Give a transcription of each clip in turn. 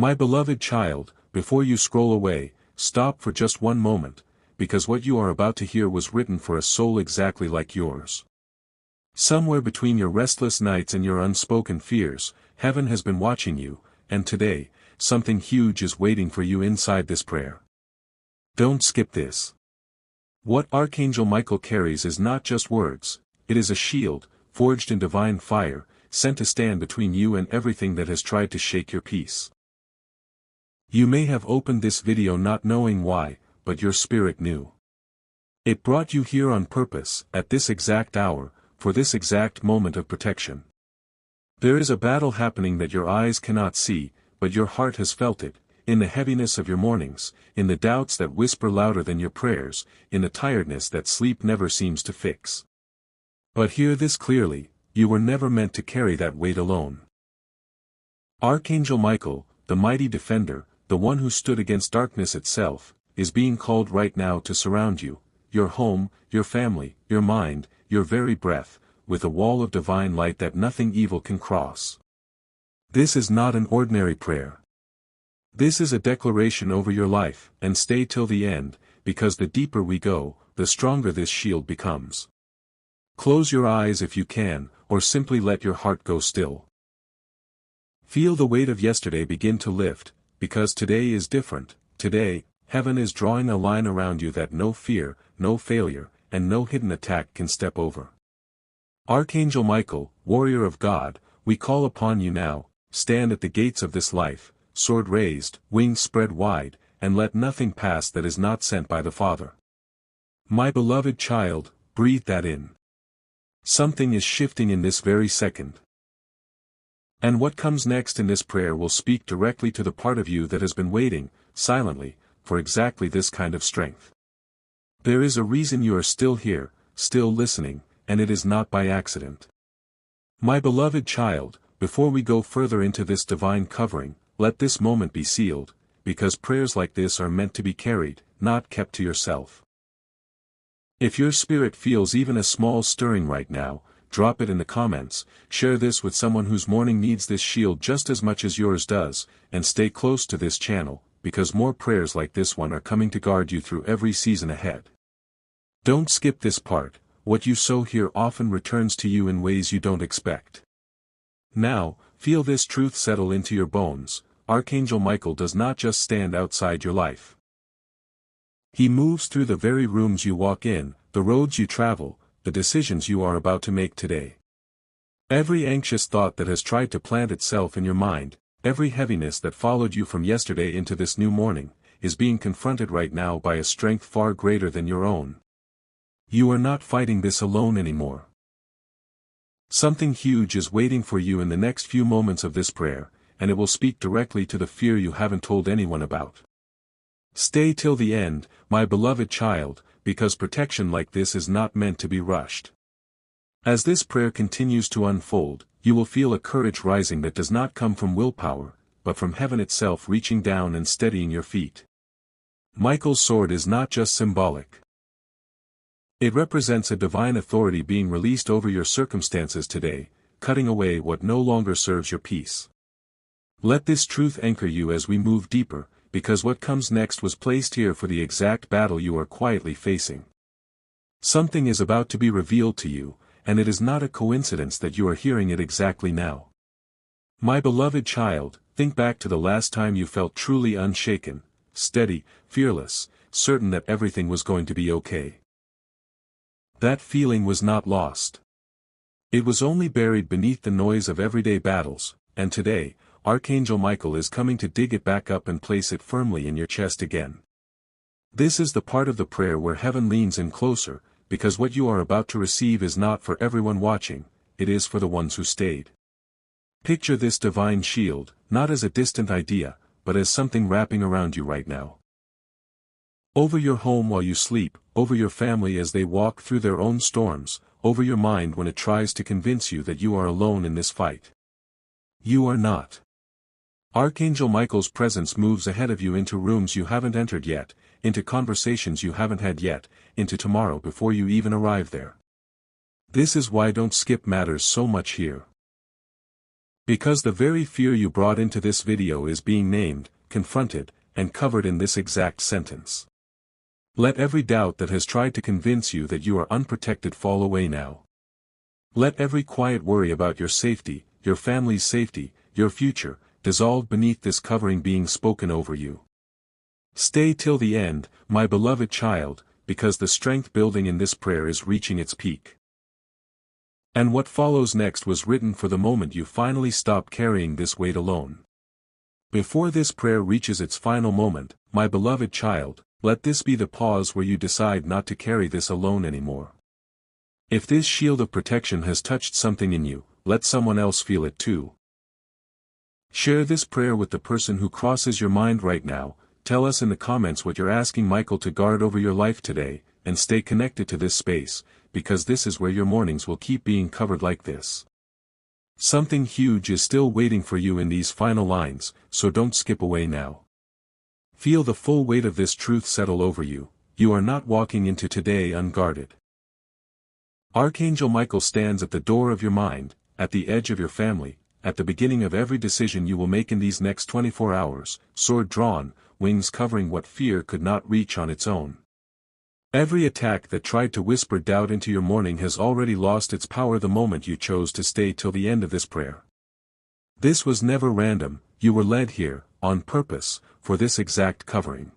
My beloved child, before you scroll away, stop for just one moment, because what you are about to hear was written for a soul exactly like yours. Somewhere between your restless nights and your unspoken fears, heaven has been watching you, and today, something huge is waiting for you inside this prayer. Don't skip this. What Archangel Michael carries is not just words, it is a shield, forged in divine fire, sent to stand between you and everything that has tried to shake your peace. You may have opened this video not knowing why, but your spirit knew. It brought you here on purpose, at this exact hour, for this exact moment of protection. There is a battle happening that your eyes cannot see, but your heart has felt it, in the heaviness of your mornings, in the doubts that whisper louder than your prayers, in the tiredness that sleep never seems to fix. But hear this clearly, you were never meant to carry that weight alone. Archangel Michael, the mighty defender, the one who stood against darkness itself, is being called right now to surround you, your home, your family, your mind, your very breath, with a wall of divine light that nothing evil can cross. This is not an ordinary prayer. This is a declaration over your life, and stay till the end, because the deeper we go, the stronger this shield becomes. Close your eyes if you can, or simply let your heart go still. Feel the weight of yesterday begin to lift, because today is different. Today, heaven is drawing a line around you that no fear, no failure, and no hidden attack can step over. Archangel Michael, warrior of God, we call upon you now, stand at the gates of this life, sword raised, wings spread wide, and let nothing pass that is not sent by the Father. My beloved child, breathe that in. Something is shifting in this very second. And what comes next in this prayer will speak directly to the part of you that has been waiting, silently, for exactly this kind of strength. There is a reason you are still here, still listening, and it is not by accident. My beloved child, before we go further into this divine covering, let this moment be sealed, because prayers like this are meant to be carried, not kept to yourself. If your spirit feels even a small stirring right now, drop it in the comments, share this with someone whose morning needs this shield just as much as yours does, and stay close to this channel, because more prayers like this one are coming to guard you through every season ahead. Don't skip this part, what you sow here often returns to you in ways you don't expect. Now, feel this truth settle into your bones, Archangel Michael does not just stand outside your life. He moves through the very rooms you walk in, the roads you travel, the decisions you are about to make today. Every anxious thought that has tried to plant itself in your mind, every heaviness that followed you from yesterday into this new morning, is being confronted right now by a strength far greater than your own. You are not fighting this alone anymore. Something huge is waiting for you in the next few moments of this prayer, and it will speak directly to the fear you haven't told anyone about. Stay till the end, my beloved child, because protection like this is not meant to be rushed. As this prayer continues to unfold, you will feel a courage rising that does not come from willpower, but from heaven itself reaching down and steadying your feet. Michael's sword is not just symbolic. It represents a divine authority being released over your circumstances today, cutting away what no longer serves your peace. Let this truth anchor you as we move deeper, because what comes next was placed here for the exact battle you are quietly facing. Something is about to be revealed to you, and it is not a coincidence that you are hearing it exactly now. My beloved child, think back to the last time you felt truly unshaken, steady, fearless, certain that everything was going to be okay. That feeling was not lost. It was only buried beneath the noise of everyday battles, and today, Archangel Michael is coming to dig it back up and place it firmly in your chest again. This is the part of the prayer where heaven leans in closer, because what you are about to receive is not for everyone watching, it is for the ones who stayed. Picture this divine shield, not as a distant idea, but as something wrapping around you right now. Over your home while you sleep, over your family as they walk through their own storms, over your mind when it tries to convince you that you are alone in this fight. You are not. Archangel Michael's presence moves ahead of you into rooms you haven't entered yet, into conversations you haven't had yet, into tomorrow before you even arrive there. This is why don't skip matters so much here. Because the very fear you brought into this video is being named, confronted, and covered in this exact sentence. Let every doubt that has tried to convince you that you are unprotected fall away now. Let every quiet worry about your safety, your family's safety, your future, dissolve beneath this covering being spoken over you. Stay till the end, my beloved child, because the strength building in this prayer is reaching its peak. And what follows next was written for the moment you finally stop carrying this weight alone. Before this prayer reaches its final moment, my beloved child, let this be the pause where you decide not to carry this alone anymore. If this shield of protection has touched something in you, let someone else feel it too. Share this prayer with the person who crosses your mind right now. Tell us in the comments what you're asking Michael to guard over your life today, and stay connected to this space, because this is where your mornings will keep being covered like this. Something huge is still waiting for you in these final lines, so don't skip away now. Feel the full weight of this truth settle over you. You are not walking into today unguarded. Archangel Michael stands at the door of your mind, at the edge of your family, at the beginning of every decision you will make in these next 24 hours, sword drawn, wings covering what fear could not reach on its own. Every attack that tried to whisper doubt into your morning has already lost its power the moment you chose to stay till the end of this prayer. This was never random, you were led here, on purpose, for this exact covering.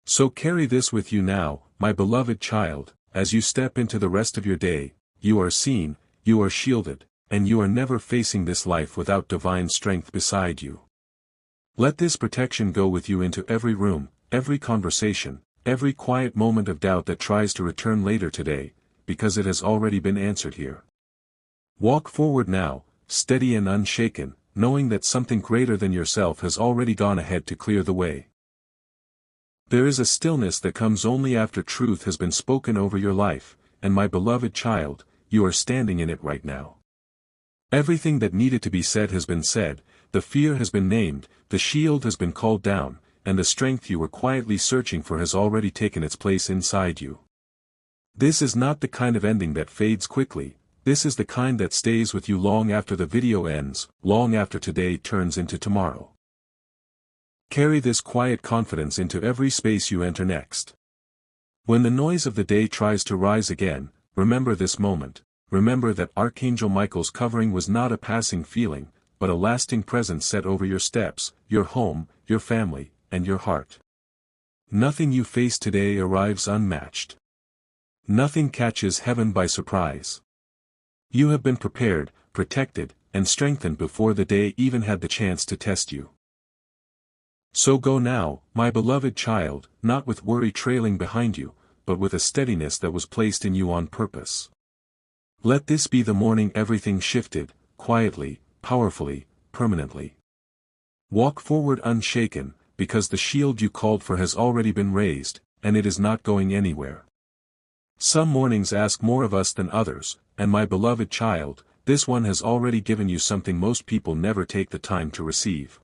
So carry this with you now, my beloved child, as you step into the rest of your day. You are seen, you are shielded, and you are never facing this life without divine strength beside you. Let this protection go with you into every room, every conversation, every quiet moment of doubt that tries to return later today, because it has already been answered here. Walk forward now, steady and unshaken, knowing that something greater than yourself has already gone ahead to clear the way. There is a stillness that comes only after truth has been spoken over your life, and my beloved child, you are standing in it right now. Everything that needed to be said has been said, the fear has been named, the shield has been called down, and the strength you were quietly searching for has already taken its place inside you. This is not the kind of ending that fades quickly, this is the kind that stays with you long after the video ends, long after today turns into tomorrow. Carry this quiet confidence into every space you enter next. When the noise of the day tries to rise again, remember this moment, remember that Archangel Michael's covering was not a passing feeling, but a lasting presence set over your steps, your home, your family, and your heart. Nothing you face today arrives unmatched. Nothing catches heaven by surprise. You have been prepared, protected, and strengthened before the day even had the chance to test you. So go now, my beloved child, not with worry trailing behind you, but with a steadiness that was placed in you on purpose. Let this be the morning everything shifted, quietly, powerfully, permanently. Walk forward unshaken, because the shield you called for has already been raised, and it is not going anywhere. Some mornings ask more of us than others, and my beloved child, this one has already given you something most people never take the time to receive.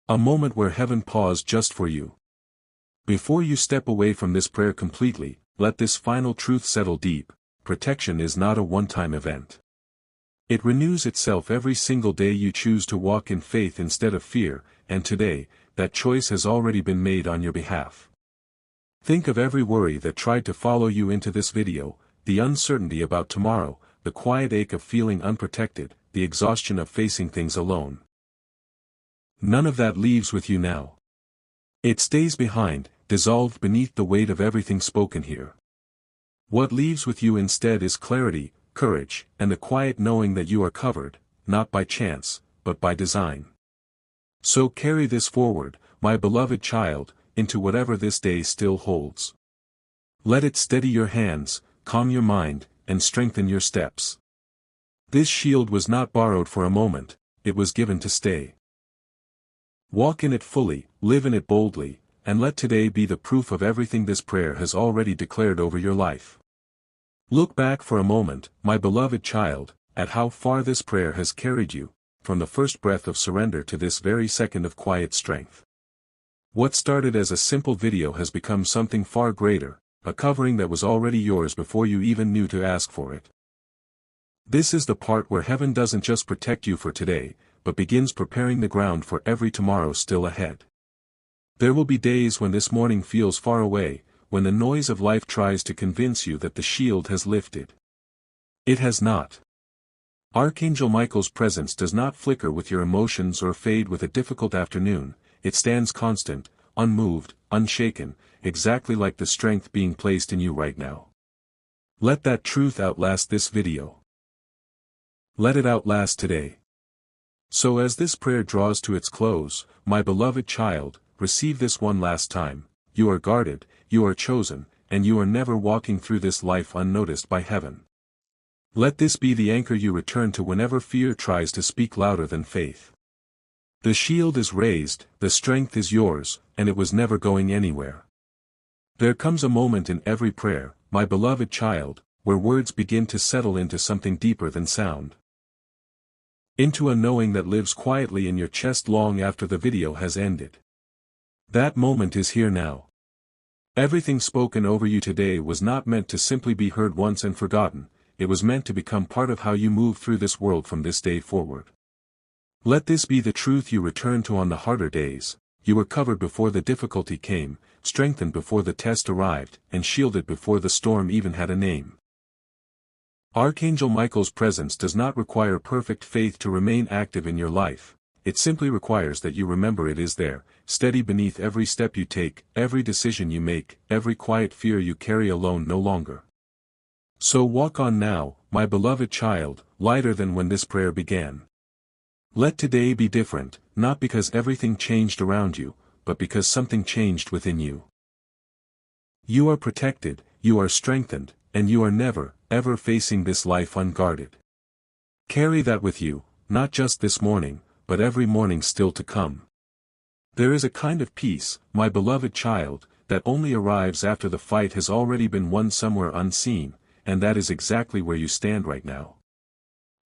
A moment where heaven paused just for you. Before you step away from this prayer completely, let this final truth settle deep: protection is not a one-time event. It renews itself every single day you choose to walk in faith instead of fear, and today, that choice has already been made on your behalf. Think of every worry that tried to follow you into this video, the uncertainty about tomorrow, the quiet ache of feeling unprotected, the exhaustion of facing things alone. None of that leaves with you now. It stays behind, dissolved beneath the weight of everything spoken here. What leaves with you instead is clarity, courage, and the quiet knowing that you are covered, not by chance, but by design. So carry this forward, my beloved child, into whatever this day still holds. Let it steady your hands, calm your mind, and strengthen your steps. This shield was not borrowed for a moment, it was given to stay. Walk in it fully, live in it boldly, and let today be the proof of everything this prayer has already declared over your life. Look back for a moment, my beloved child, at how far this prayer has carried you, from the first breath of surrender to this very second of quiet strength. What started as a simple video has become something far greater, a covering that was already yours before you even knew to ask for it. This is the part where heaven doesn't just protect you for today, but begins preparing the ground for every tomorrow still ahead. There will be days when this morning feels far away, when the noise of life tries to convince you that the shield has lifted. It has not. Archangel Michael's presence does not flicker with your emotions or fade with a difficult afternoon. It stands constant, unmoved, unshaken, exactly like the strength being placed in you right now. Let that truth outlast this video. Let it outlast today. So as this prayer draws to its close, my beloved child, receive this one last time. You are guarded, you are chosen, and you are never walking through this life unnoticed by heaven. Let this be the anchor you return to whenever fear tries to speak louder than faith. The shield is raised, the strength is yours, and it was never going anywhere. There comes a moment in every prayer, my beloved child, where words begin to settle into something deeper than sound. Into a knowing that lives quietly in your chest long after the video has ended. That moment is here now. Everything spoken over you today was not meant to simply be heard once and forgotten. It was meant to become part of how you move through this world from this day forward. Let this be the truth you return to on the harder days. You were covered before the difficulty came, strengthened before the test arrived, and shielded before the storm even had a name. Archangel Michael's presence does not require perfect faith to remain active in your life. It simply requires that you remember it is there, steady beneath every step you take, every decision you make, every quiet fear you carry alone no longer. So walk on now, my beloved child, lighter than when this prayer began. Let today be different, not because everything changed around you, but because something changed within you. You are protected, you are strengthened, and you are never, ever facing this life unguarded. Carry that with you, not just this morning, but every morning still to come. There is a kind of peace, my beloved child, that only arrives after the fight has already been won somewhere unseen, and that is exactly where you stand right now.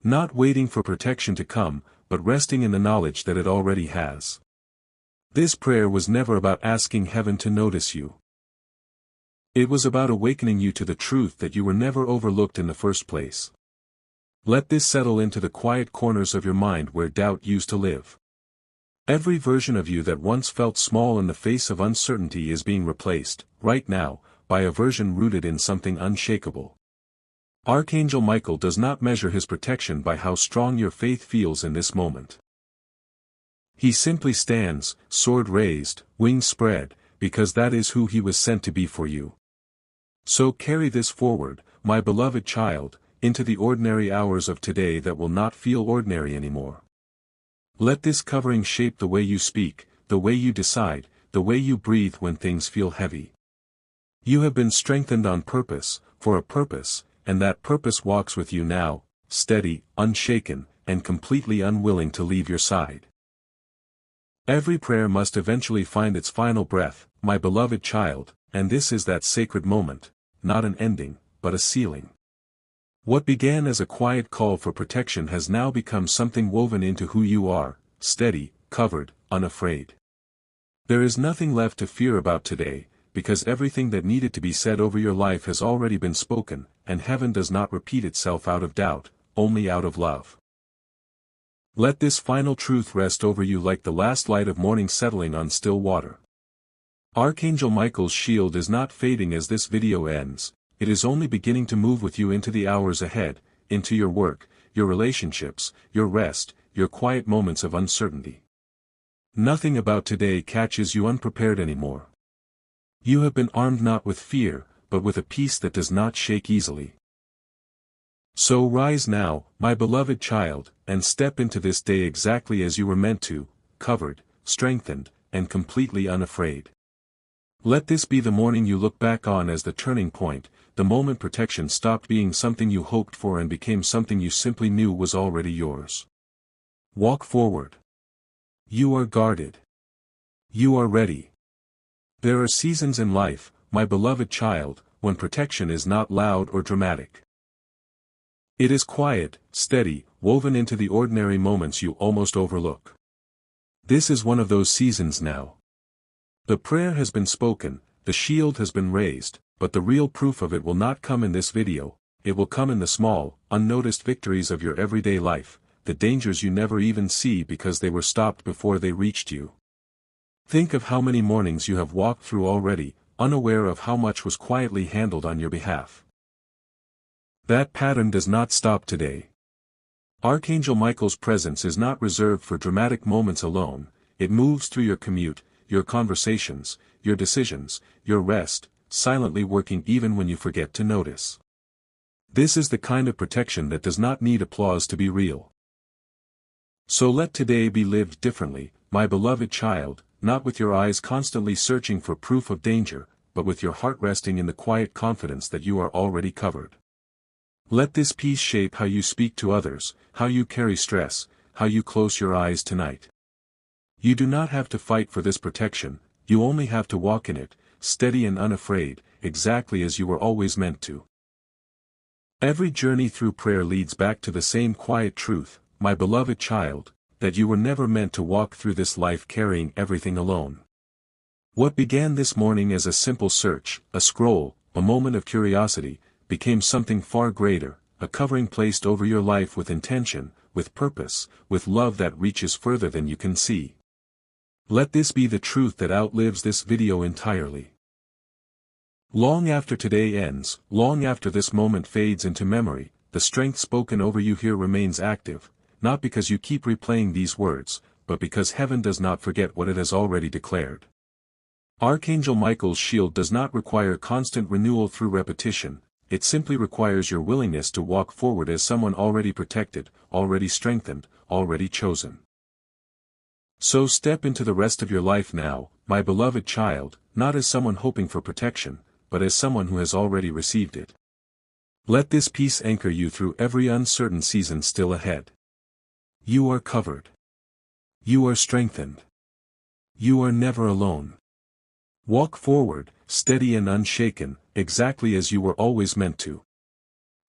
Not waiting for protection to come, but resting in the knowledge that it already has. This prayer was never about asking heaven to notice you. It was about awakening you to the truth that you were never overlooked in the first place. Let this settle into the quiet corners of your mind where doubt used to live. Every version of you that once felt small in the face of uncertainty is being replaced, right now, by a version rooted in something unshakable. Archangel Michael does not measure his protection by how strong your faith feels in this moment. He simply stands, sword raised, wings spread, because that is who he was sent to be for you. So carry this forward, my beloved child, into the ordinary hours of today that will not feel ordinary anymore. Let this covering shape the way you speak, the way you decide, the way you breathe when things feel heavy. You have been strengthened on purpose, for a purpose, and that purpose walks with you now, steady, unshaken, and completely unwilling to leave your side. Every prayer must eventually find its final breath, my beloved child, and this is that sacred moment, not an ending, but a sealing. What began as a quiet call for protection has now become something woven into who you are, steady, covered, unafraid. There is nothing left to fear about today, because everything that needed to be said over your life has already been spoken, and heaven does not repeat itself out of doubt, only out of love. Let this final truth rest over you like the last light of morning settling on still water. Archangel Michael's shield is not fading as this video ends, it is only beginning to move with you into the hours ahead, into your work, your relationships, your rest, your quiet moments of uncertainty. Nothing about today catches you unprepared anymore. You have been armed not with fear, but with a peace that does not shake easily. So rise now, my beloved child, and step into this day exactly as you were meant to, covered, strengthened, and completely unafraid. Let this be the morning you look back on as the turning point, the moment protection stopped being something you hoped for and became something you simply knew was already yours. Walk forward. You are guarded. You are ready. There are seasons in life, my beloved child, when protection is not loud or dramatic. It is quiet, steady, woven into the ordinary moments you almost overlook. This is one of those seasons now. The prayer has been spoken, the shield has been raised, but the real proof of it will not come in this video. it will come in the small, unnoticed victories of your everyday life, the dangers you never even see because they were stopped before they reached you. Think of how many mornings you have walked through already, unaware of how much was quietly handled on your behalf. That pattern does not stop today. Archangel Michael's presence is not reserved for dramatic moments alone, it moves through your commute, your conversations, your decisions, your rest, silently working even when you forget to notice. This is the kind of protection that does not need applause to be real. So let today be lived differently, my beloved child, not with your eyes constantly searching for proof of danger, but with your heart resting in the quiet confidence that you are already covered. Let this peace shape how you speak to others, how you carry stress, how you close your eyes tonight. You do not have to fight for this protection, you only have to walk in it, steady and unafraid, exactly as you were always meant to. Every journey through prayer leads back to the same quiet truth, my beloved child, that you were never meant to walk through this life carrying everything alone. What began this morning as a simple search, a scroll, a moment of curiosity, became something far greater, a covering placed over your life with intention, with purpose, with love that reaches further than you can see. Let this be the truth that outlives this video entirely. Long after today ends, long after this moment fades into memory, the strength spoken over you here remains active, not because you keep replaying these words, but because heaven does not forget what it has already declared. Archangel Michael's shield does not require constant renewal through repetition, it simply requires your willingness to walk forward as someone already protected, already strengthened, already chosen. So step into the rest of your life now, my beloved child, not as someone hoping for protection, but as someone who has already received it. Let this peace anchor you through every uncertain season still ahead. You are covered. You are strengthened. You are never alone. Walk forward, steady and unshaken, exactly as you were always meant to.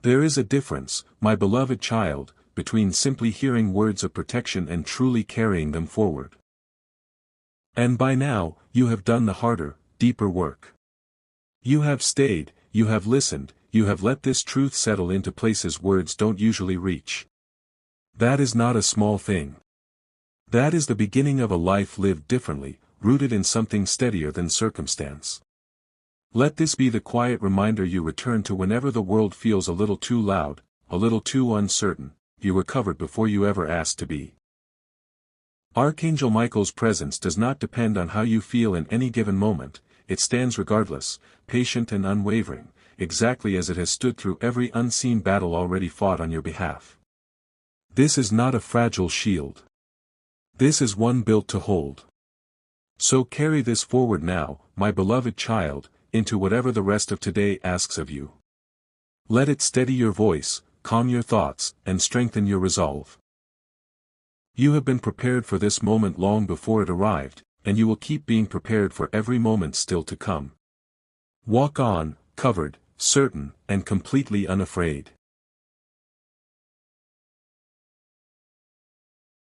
There is a difference, my beloved child, between simply hearing words of protection and truly carrying them forward. And by now, you have done the harder, deeper work. You have stayed, you have listened, you have let this truth settle into places words don't usually reach. That is not a small thing. That is the beginning of a life lived differently, rooted in something steadier than circumstance. Let this be the quiet reminder you return to whenever the world feels a little too loud, a little too uncertain, you were covered before you ever asked to be. Archangel Michael's presence does not depend on how you feel in any given moment, it stands regardless, patient and unwavering, exactly as it has stood through every unseen battle already fought on your behalf. This is not a fragile shield. This is one built to hold. So carry this forward now, my beloved child, into whatever the rest of today asks of you. Let it steady your voice, calm your thoughts, and strengthen your resolve. You have been prepared for this moment long before it arrived, and you will keep being prepared for every moment still to come. Walk on, covered, certain, and completely unafraid.